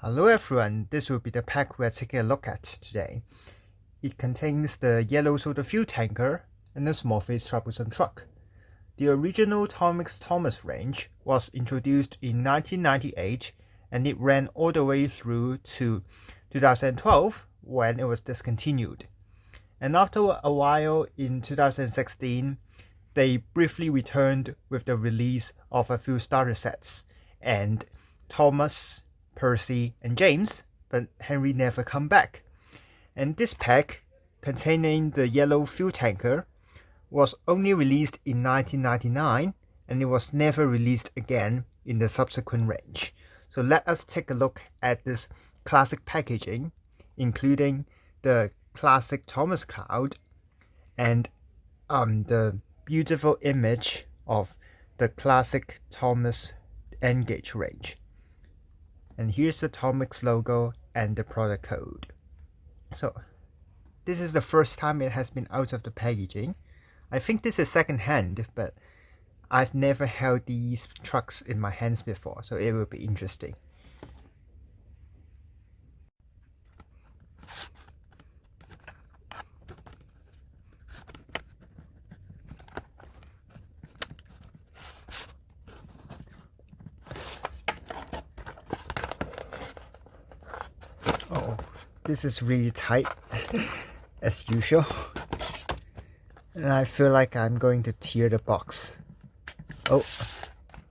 Hello everyone, this will be the pack we're taking a look at today. It contains the yellow Sodor fuel tanker and a small face troublesome truck. The original TOMIX Thomas range was introduced in 1998 and it ran all the way through to 2012 when it was discontinued. And after a while in 2016, they briefly returned with the release of a few starter sets and Thomas, Percy, and James, but Henry never come back. And this pack, containing the yellow fuel tanker, was only released in 1999 and it was never released again in the subsequent range. So let us take a look at this classic packaging, including the classic Thomas cloud and the beautiful image of the classic Thomas N-gauge range. And here's the TOMIX logo and the product code. So this is the first time it has been out of the packaging. I think this is second hand, but I've never held these trucks in my hands before, so it will be interesting. Oh, this is really tight as usual. And I feel like I'm going to tear the box. Oh,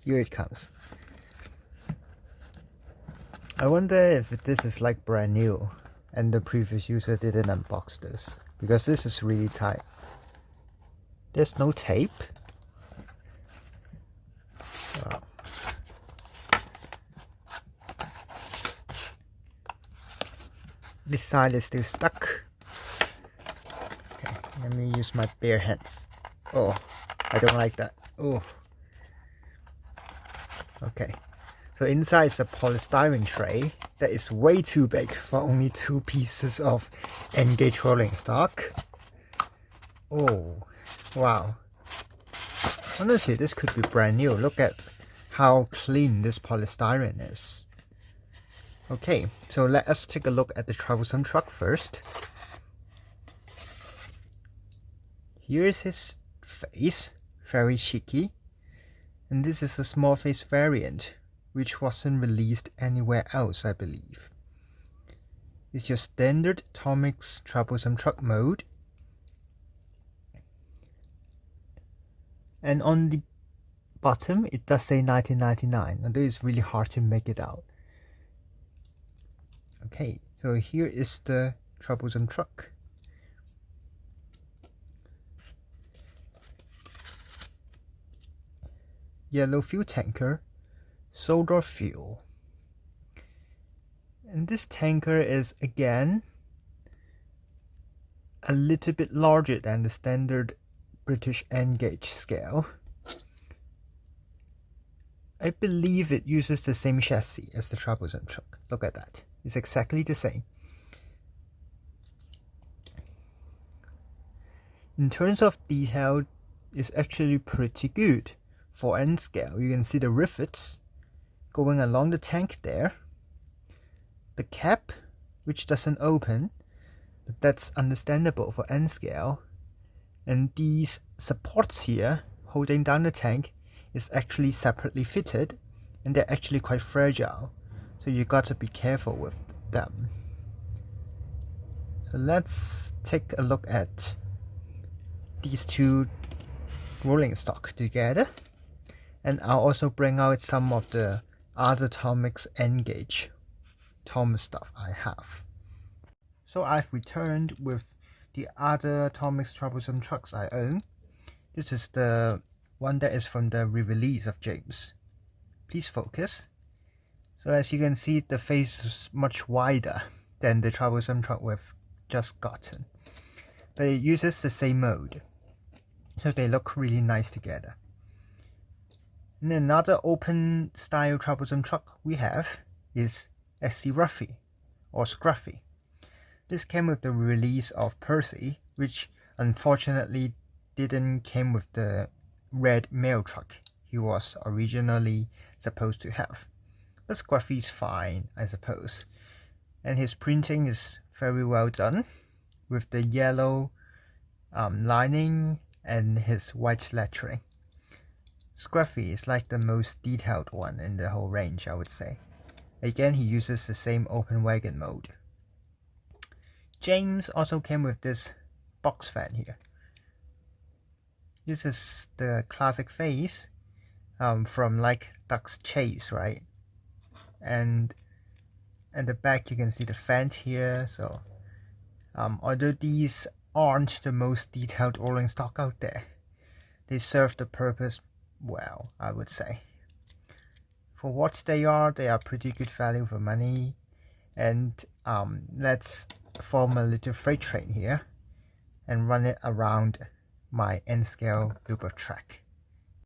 here it comes. I wonder if this is like brand new and the previous user didn't unbox this, because this is really tight. There's no tape. Wow. This side is still stuck. Okay, let me use my bare hands. Oh, I don't like that. Oh. Okay, so inside is a polystyrene tray that is way too big for only 2 pieces of N-gauge rolling stock. Oh, wow. Honestly, this could be brand new. Look at how clean this polystyrene is. Okay, so let us take a look at the troublesome truck first. Here's his face, very cheeky. And this is a small face variant, which wasn't released anywhere else, I believe. It's your standard TOMIX troublesome truck mode. And on the bottom, it does say 1999, although it's really hard to make it out. Okay, so here is the troublesome truck. Yellow fuel tanker, Sodor fuel. And this tanker is again a little bit larger than the standard British N-gauge scale. I believe it uses the same chassis as the troublesome truck. Look at that. It's exactly the same. In terms of detail, it's actually pretty good. For N scale, you can see the rivets going along the tank there. The cap, which doesn't open, but that's understandable for N scale. And these supports here, holding down the tank, is actually separately fitted, and they're actually quite fragile. So you got to be careful with them. So let's take a look at these two rolling stock together. And I'll also bring out some of the other TOMIX N-gauge Thomas stuff I have. So I've returned with the other TOMIX troublesome trucks I own. This is the one that is from the re-release of James. Please focus. So as you can see, the face is much wider than the troublesome truck we've just gotten. But it uses the same mode, so they look really nice together. And another open style troublesome truck we have is SC Ruffy or Scruffy. This came with the release of Percy, which unfortunately didn't came with the red mail truck he was originally supposed to have. The scruffy is fine, I suppose. And his printing is very well done, with the yellow lining and his white lettering. Scruffy is like the most detailed one in the whole range, I would say. Again, he uses the same open wagon mode. James also came with this box fan here. This is the classic face from like Duck's Chase, right? And at the back you can see the fan here. So although these aren't the most detailed rolling stock out there, they serve the purpose well, I would say. For what they are pretty good value for money. And let's form a little freight train here and run it around my N-scale looper track.